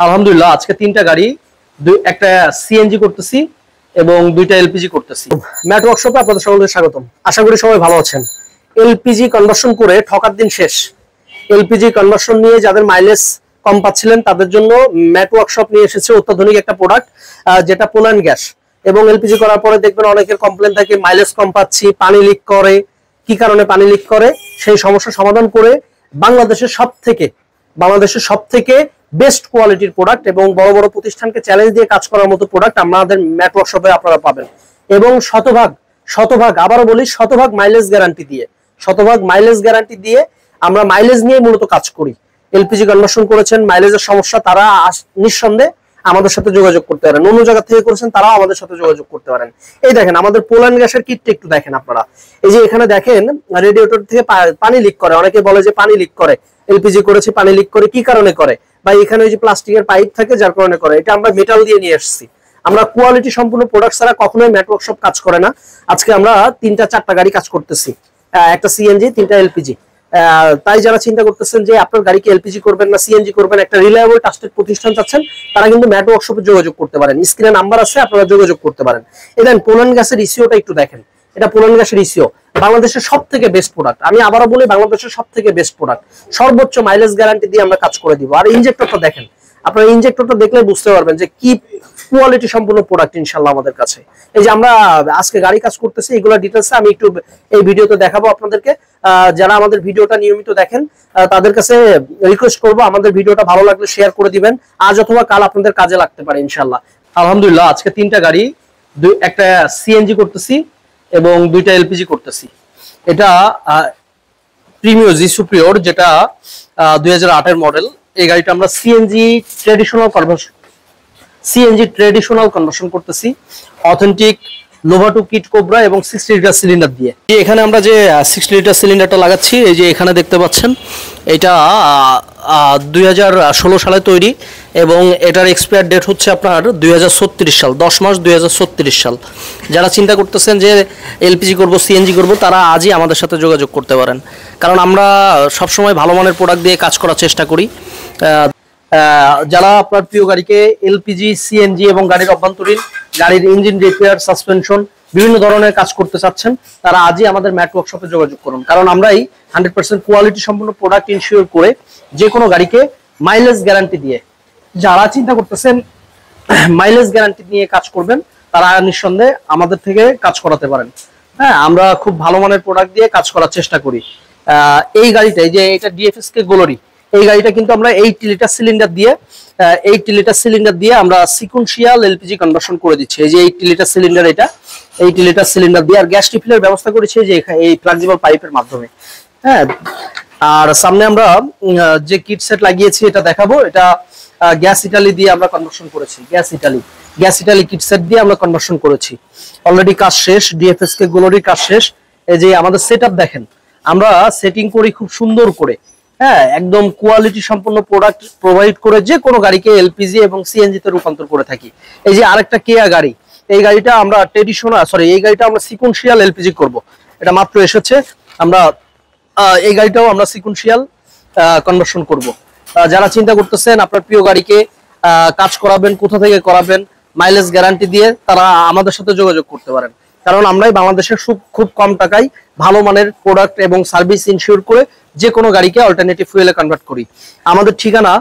আলহামদুলিল্লাহ আজকে তিনটা গাড়ি, একটা সিএনজি করতেছি এবং দুইটা এলপিজি করতেছি। ম্যাট ওয়ার্কশপে আপনাদের সকলকে স্বাগতম। আশা করি সবাই ভালো আছেন। এলপিজি কনভার্সন করে ঠকার দিন শেষ। এলপিজি কনভার্সন নিয়ে যাদের মাইলেজ কম পাচ্ছিলেন তাদের জন্য ম্যাট ওয়ার্কশপ নিয়ে এসেছে অত্যাধুনিক একটা প্রোডাক্ট, যেটা পোল্যান্ড গ্যাস। এবং এলপিজি করার পরে দেখবেন অনেকের কমপ্লেন থাকে মাইলেজ কম পাচ্ছি, পানি লিক করে। কি কারণে পানি লিক করে সেই সমস্যা সমাধান করে বাংলাদেশের সব থেকে বেস্ট কোয়ালিটির প্রোডাক্ট এবং বড় বড় প্রতিষ্ঠানকে চ্যালেঞ্জ দিয়ে কাজ করার মতো প্রোডাক্ট আমাদের ম্যাট ওয়ার্কশপে আপনারা পাবেন। এবং শতভাগ আবারও বলি, শতভাগ মাইলেজ গ্যারান্টি দিয়ে আমরা মাইলেজ নিয়ে মূলত কাজ করি। এলপিজি কনভার্সন করেছেন, মাইলেজের সমস্যা, তারা নিঃসন্দেহে আমাদের সাথে যোগাযোগ করতে পারেন। অন্য জায়গা থেকে করেছেন তারাও আমাদের সাথে যোগাযোগ করতে পারেন। এই দেখেন আমাদের পোল্যান্ড গ্যাসের কিটটা একটু দেখেন আপনারা। এই যে এখানে দেখেন রেডিয়েটর থেকে পানি লিক করে, অনেকে বলে যে পানি লিক করে, এলপিজি করেছি পানি লিক করে, কি কারণে করে? বা এখানে ওই যে প্লাস্টিকের পাইপ থাকে যার কারণে করে। এটা আমরা মেটাল দিয়ে নিয়ে এসেছি। আমরা কোয়ালিটি সম্পূর্ণ প্রোডাক্ট ছাড়া কখনোই ম্যাট ওয়ার্কশপ কাজ করে না। আজকে আমরা 3-4টা গাড়ি কাজ করতেছি, একটা সিএনজি, 3টা এলপিজি। তাই যারা চিন্তা করতেছেন যে আপনার গাড়িকে এলপিজি করবেন না সিএনজি করবেন, একটা রিলায়েবল ট্রাস্টেড প্রতিষ্ঠান চাচ্ছেন, তারা কিন্তু ম্যাট ওয়ার্কশপে যোগাযোগ করতে পারেন। স্ক্রিনে নাম্বার আছে, আপনারা যোগাযোগ করতে পারেন। এদেন পোল্যান্ড গ্যাসের ইসিওটা একটু দেখেন। এটা পোল্যান্ড গ্যাসের ইসিও, বাংলাদেশের সব থেকে বেস্ট প্রোডাক্ট। আমি আবারও বলি, বাংলাদেশের সব থেকে বেস্ট প্রোডাক্ট, সর্বোচ্চ মাইলেজ গ্যারান্টি দিয়ে আমরা কাজ করে দিব। আর ইনজেক্টরটা দেখেন, আপনারা ইনজেক্টরটা দেখলে বুঝতে পারবেন যে কি কোয়ালিটি সম্পূর্ণ প্রোডাক্ট ইনশাআল্লাহ আমাদের কাছে। এই যে আমরা আজকে গাড়ি কাজ করতেছি, এগুলো ডিটেইলস আমি একটু এই ভিডিওতে দেখাবো আপনাদেরকে। যারা আমাদের ভিডিওটা নিয়মিত দেখেন তাদের কাছে রিকোয়েস্ট করবো, আমাদের ভিডিওটা ভালো লাগলে শেয়ার করে দিবেন। আজ অথবা কাল আপনাদের কাজে লাগতে পারে ইনশাআল্লাহ। আলহামদুলিল্লাহ আজকে তিনটা গাড়ি, একটা সিএনজি করতেছি এবং দুইটা এলপিজি করতেছি। এটা প্রিমিও জি সুপ্রিয়র, যেটা 2008 মডেল। এই গাড়িটা আমরা সিএনজি ট্রেডিশনাল কনভার্সন করতেছি, অথেন্টিক লোভাটু কিট কোবরা এবং 60 লিটার সিলিন্ডার দিয়ে। এখানে আমরা যে 60 লিটার সিলিন্ডারটা লাগাচ্ছি, এই যে এখানে দেখতে পাচ্ছেন, এটা 2016 সালে তৈরি এবং এটার এক্সপায়ার ডেট হচ্ছে আপনার 2036 সাল, 10 মাস 2036 সাল। যারা চিন্তা করতেছেন যে এলপিজি করব সিএনজি করব, তারা আজই আমাদের সাথে যোগাযোগ করতে পারেন। কারণ আমরা সবসময় ভালো মানের প্রোডাক্ট দিয়ে কাজ করার চেষ্টা করি। যারা আপনার প্রিয় গাড়িকে এলপিজি সিএনজি এবং গাড়ির অভ্যন্তরীণ, গাড়ির ইঞ্জিন রিপেয়ার, সাসপেনশন, বিভিন্ন ধরনের কাজ করতে চাচ্ছেন, তারা আজই আমাদের ম্যাট ওয়ার্কশপে যোগাযোগ করুন। কারণ আমরাই 100% কোয়ালিটি সম্পন্ন প্রোডাক্ট ইনশিওর করে যে কোনো গাড়িকে মাইলেজ গ্যারান্টি দিয়ে, যারা চিন্তা করতেছেন মাইলেজ গ্যারান্টি নিয়ে কাজ করবেন, তারা নিঃসন্দেহে আমাদের থেকে কাজ করাতে পারেন। হ্যাঁ, আমরা খুব ভালো মানের প্রোডাক্ট দিয়ে কাজ করার চেষ্টা করি। এই গাড়িটা, এই যে এটা ডিএফএসকে গ্লোরি, এই গাড়িটা কিন্তু আমরা 80 লিটার সিলিন্ডার দিয়ে আমরা সিকুয়েন্সিয়াল এলপিজি কনভার্সন করে দিচ্ছি। এই যে 80 লিটার সিলিন্ডার, এটা 80 লিটার সিলিন্ডার দিয়ে আর গ্যাস রিফিলের ব্যবস্থা করেছি যে এই ফ্লেক্সিবল পাইপের মাধ্যমে। হ্যাঁ, আর সামনে আমরা যে কিট সেট লাগিয়েছি এটা দেখাবো। এটা গ্যাস ইটালি দিয়ে আমরা কনভার্সন করেছি, গ্যাস ইটালি কিট সেট দিয়ে আমরা কনভার্সন করেছি। অলরেডি কাজ শেষ, ডিএফএসকে গ্লোরির কাজ শেষ। এই যে আমাদের সেটআপ দেখেন, আমরা সেটিং করি খুব সুন্দর করে। হ্যাঁ, একদম কোয়ালিটি সম্পন্ন প্রোডাক্ট প্রোভাইড করে যে কোনো গাড়িকে এলপিজি এবং সিএনজি তে রূপান্তর করে থাকি। এই যে আরেকটা কেয়া গাড়ি, এই গাড়িটা আমরা এই গাড়িটা আমরা সিকুয়েন্সিয়াল এলপিজি করব। এটা মাত্র এসেছে, আমরা এই গাড়িটাও আমরা সিকুয়েন্সিয়াল কনভার্সন করব। যারা চিন্তা করতেছেন আপনার প্রিয় গাড়িকে কাজ করাবেন, কোথা থেকে করাবেন মাইলেজ গ্যারান্টি দিয়ে, তারা আমাদের সাথে যোগাযোগ করতে পারেন। কারণ আমরাই বাংলাদেশের খুব কম টাকায় ভালো মানের প্রোডাক্ট এবং সার্ভিস ইনশিওর করে যে কোনো গাড়িকে অল্টারনেটিভ ফুয়েলে কনভার্ট করি। আমাদের ঠিকানা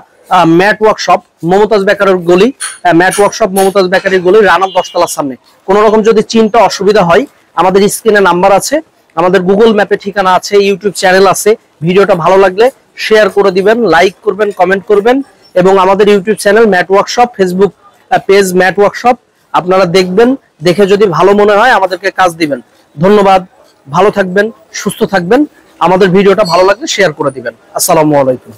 ম্যাট ওয়ার্কশপ, মমতাজ বেকারের গলি, ম্যাট ওয়ার্কশপ মমতাজ বেকারির গলি, রানা 10 তলার সামনে। কোনো রকম যদি চিন্তা অসুবিধা হয়, আমাদের স্ক্রিনে নাম্বার আছে, আমাদের গুগল ম্যাপে ঠিকানা আছে, ইউটিউব চ্যানেল আছে। ভিডিওটা ভালো লাগলে শেয়ার করে দিবেন, লাইক করবেন, কমেন্ট করবেন এবং আমাদের YouTube channel Mat Workshop, Facebook page Mat Workshop আপনারা দেখবেন, দেখে যদি ভালো মনে হয় আমাদেরকে কাজ দিবেন। ধন্যবাদ, ভালো থাকবেন, সুস্থ থাকবেন। আমাদের ভিডিওটা ভালো লাগলে শেয়ার করে দিবেন। আসসালামু আলাইকুম।